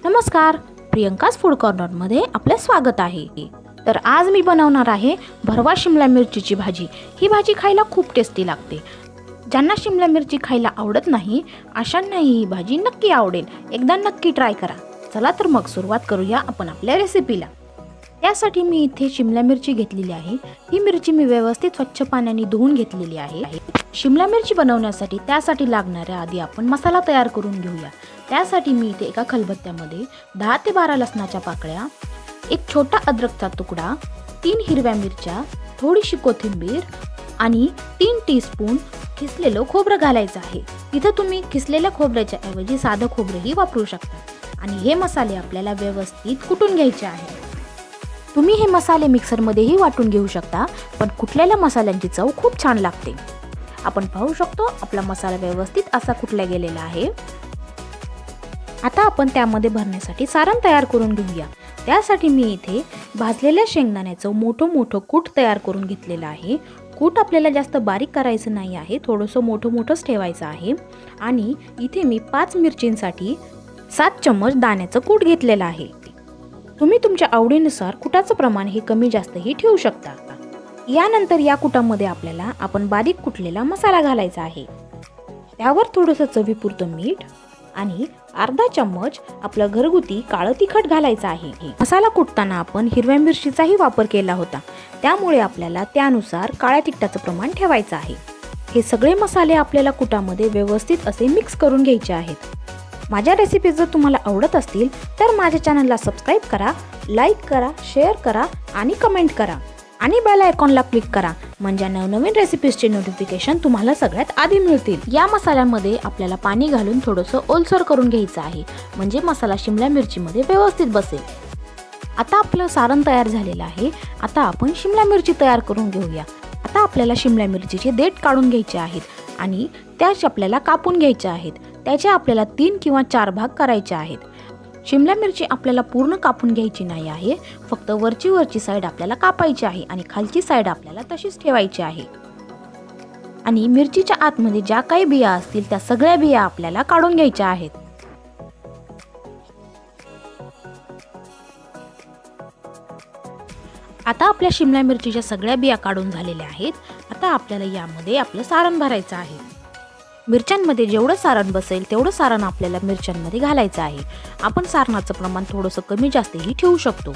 नमस्कार, प्रियंकास फूड कॉर्नरमध्ये आपले स्वागत आहे। तर आज मी बनवणार आहे भरवा शिमला मिरचीची भाजी। ही भाजी खायला खूप टेस्टी लागते। ज्यांना शिमला मिरची खायला आवडत नाही अशांनाही ही भाजी नक्की आवडेल। एकदा नक्की ट्राय करा। चला तर मग सुरुवात करूया आपण आपल्या रेसिपीला। त्यासाठी मी इथे शिमला मिरची घेतलेली आहे। ही मिरची मी व्यवस्थित स्वच्छ पाण्याने धुवून घेतलेली आहे। शिमला मिरची बनवण्यासाठी त्यासाठी लागणाऱ्या आधी आपण मसाला तयार करून घेऊया। त्यासाठी मी इथे एका खलबत्त्यामध्ये 10 ते 12 लसणाच्या पाकळ्या, एक छोटा अद्रकचा तुकडा, 3 हिरव्या मिरच्या, थोडीशी कोथिंबीर आणि 3 टीस्पून किसलेलं खोबरं घालायचं आहे। इथे तुम्ही किसलेल्या खोबऱ्याच्या ऐवजी साधं खोबरंही वापरू शकता। आणि हे मसाले आपल्याला व्यवस्थित कुटून घ्यायचे आहे। तुम्ही हे मसाले मिक्सरमध्येही वाटून घेऊ शकता, पण कुटलेल्या मसाल्यांची चव खूप छान लागते। आपण पाहू शकतो आपला मसाला व्यवस्थित असा कुटला गेलेला आहे। आता आपण त्यामध्ये भरण्यासाठी सारण तयार करून घेऊया। त्यासाठी मी इथे भाजलेल्या शेंगदाण्याचं मोठं कूट तयार करून घेतलेलं आहे। कूट आपल्याला जास्त बारीक करायचं नाही आहे, थोडंसं मोठंच ठेवायचं आहे। आणि इथे मी 5 मिरचींसाठी 7 चम्मच दाण्याचं कूट घेतलेलं आहे। तुम्ही तुमच्या आवडीनुसार कुटाचं प्रमाण हे कमी जास्तही ठेवू शकता। यानंतर या कुटामध्ये आपल्याला आपण बारीक कुटलेला मसाला घालायचा आहे। त्यावर थोडंसं चवीपुरतं मीठ आणि अर्धा चम्मच आपलं घरगुती काळं तिखट घालायचं आहे। मसाला कुटताना आपण हिरव्या मिरचीचाही वापर केला होता, त्यामुळे आपल्याला त्यानुसार काळ्या तिखटाचं प्रमाण ठेवायचं आहे। हे सगळे मसाले आपल्याला कुटामध्ये व्यवस्थित असे मिक्स करून घ्यायचे आहेत। माझ्या रेसिपी जर तुम्हाला आवडत असतील तर माझ्या चॅनलला सबस्क्राइब करा, लाईक करा, शेअर करा आणि कमेंट करा आणि बेल आयकॉनला क्लिक करा, म्हणजे नवनवीन रेसिपीजचे नोटिफिकेशन तुम्हाला सगळ्यात आधी मिळतील। या मसाल्यामध्ये आपल्याला पाणी घालून थोडंसं ओलसर करून घ्यायचं आहे, म्हणजे मसाला शिमला मिरचीमध्ये व्यवस्थित बसेल। आता आपलं सारण तयार झालेलं आहे। आता आपण शिमला मिरची तयार करून घेऊया। आता आपल्याला शिमला मिरचीचे देठ काढून घ्यायचे आहेत आणि त्याच आपल्याला कापून घ्यायचे आहेत। त्याचे आपल्याला 3 किंवा 4 भाग करायचे आहेत। शिमला मिरची आपल्याला पूर्ण कापून घ्यायची नाही आहे, फक्त वरची साईड आपल्याला कापायची आहे आणि खालची साईड आपल्याला तशीच ठेवायची आहे। आणि मिरचीच्या आतमध्ये ज्या काही बिया असतील त्या सगळ्या बिया आपल्याला काढून घ्यायच्या आहेत। आता आपल्या शिमला मिरचीच्या सगळ्या बिया काढून झालेल्या आहेत। आता आपल्याला यामध्ये आपलं सारण भरायचं आहे। मिरच्यांमध्ये जेवढं सारण बसेल तेवढं सारण आपल्याला मिरच्यांमध्ये घालायचं आहे। आपण सारणाचं प्रमाण थोडंसं कमी जास्तही ठेवू शकतो।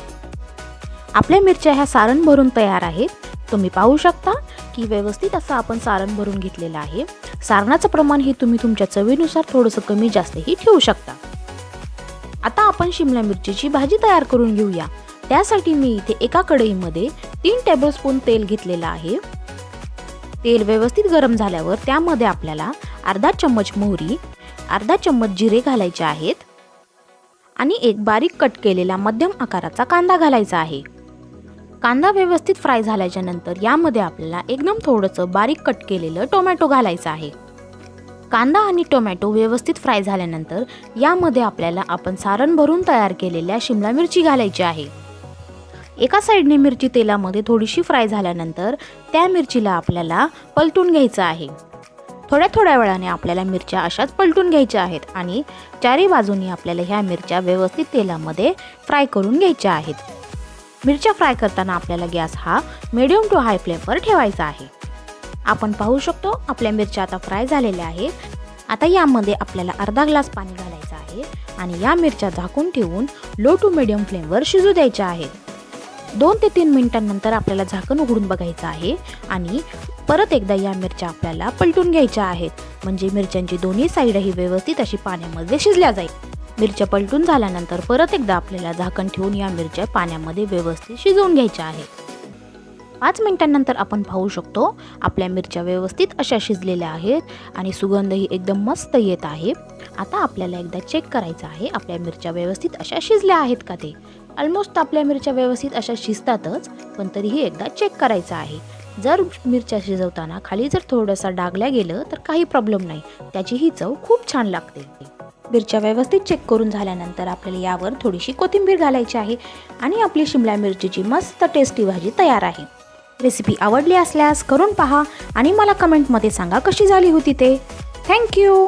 आपल्या मिरच्या ह्या सारण भरून तयार आहेत। तुम्ही पाहू शकता की व्यवस्थित असं आपण सारण भरून घेतलेलं आहे। सारणाचं प्रमाण हे तुम्ही तुमच्या चवीनुसार थोडंसं कमी जास्तही ठेवू शकता। आता आपण शिमला मिरचीची भाजी तयार करून घेऊया। त्यासाठी मी इथे एका कढईमध्ये 3 टेबलस्पून तेल घेतलेलं आहे। तेल व्यवस्थित गरम झाल्यावर त्यामध्ये आपल्याला अर्धा चम्मच मोहरी, अर्धा चम्मच जिरे घालायचे आहेत आणि एक बारीक कट केलेला मध्यम आकाराचा कांदा घालायचा आहे। कांदा व्यवस्थित फ्राय झाल्याच्या नंतर यामध्ये आपल्याला एकदम थोडंसं बारीक कट केलेलं टोमॅटो घालायचं आहे। कांदा आणि टोमॅटो व्यवस्थित फ्राय झाल्यानंतर यामध्ये आपल्याला आपण सारण भरून तयार केलेल्या शिमला मिरची घालायची आहे। एका साईडने मिरची तेलामध्ये थोडीशी फ्राय झाल्यानंतर त्या मिरचीला आपल्याला पलटून घ्यायचं आहे। थोड्या वेळाने आपल्याला मिरच्या अशाच पलटून घ्यायच्या आहेत आणि चारी बाजूनी आपल्याला ह्या मिरच्या व्यवस्थित तेलामध्ये फ्राय करून घ्यायच्या आहेत। मिरच्या फ्राय करताना आपल्याला गॅस हा मीडियम टू हाय फ्लेमवर ठेवायचा आहे। आपण पाहू शकतो आपल्या मिरच्या आता फ्राय झालेल्या आहेत। आता यामध्ये आपल्याला अर्धा ग्लास पाणी घालायचं आहे आणि या मिरच्या झाकून ठेवून लो टू मीडियम फ्लेमवर शिजू द्यायच्या आहेत। 2 ते 3 मिनिटांनंतर आपल्याला झाकण उघडून बघायचं आहे आणि परत एकदा या मिरच्या आपल्याला पलटून घ्यायच्या आहेत, म्हणजे मिरच्यांची दोन्ही साईडही व्यवस्थित अशी पाण्यामध्ये शिजल्या जाईल। मिरच्या पलटून झाल्यानंतर परत एकदा आपल्याला झाकण ठेवून या मिरच्या पाण्यामध्ये व्यवस्थित शिजवून घ्यायच्या आहेत। 5 मिनिटांनंतर आपण पाहू शकतो आपल्या मिरच्या व्यवस्थित अशा शिजलेल्या आहेत आणि सुगंधही एकदम मस्त येत आहे। आता आपल्याला एकदा चेक करायचं आहे आपल्या मिरच्या व्यवस्थित अशा शिजल्या आहेत का ते। ऑलमोस्ट आपल्या मिरच्या व्यवस्थित अशा शिजतातच, पण तरीही एकदा चेक करायचं आहे। जर मिरच्या शिजवताना खाली जर थोडंसं डागल्या गेलं तर काही प्रॉब्लेम नाही, त्याची ही चव खूप छान लागते। मिरच्या व्यवस्थित चेक करून झाल्यानंतर आपल्याला यावर थोडीशी कोथिंबीर घालायची आहे आणि आपली शिमला मिरचीची मस्त टेस्टी भाजी तयार आहे। रेसिपी आवडली असल्यास करून पहा आणि मला कमेंटमध्ये सांगा कशी झाली होती ते। थँक्यू।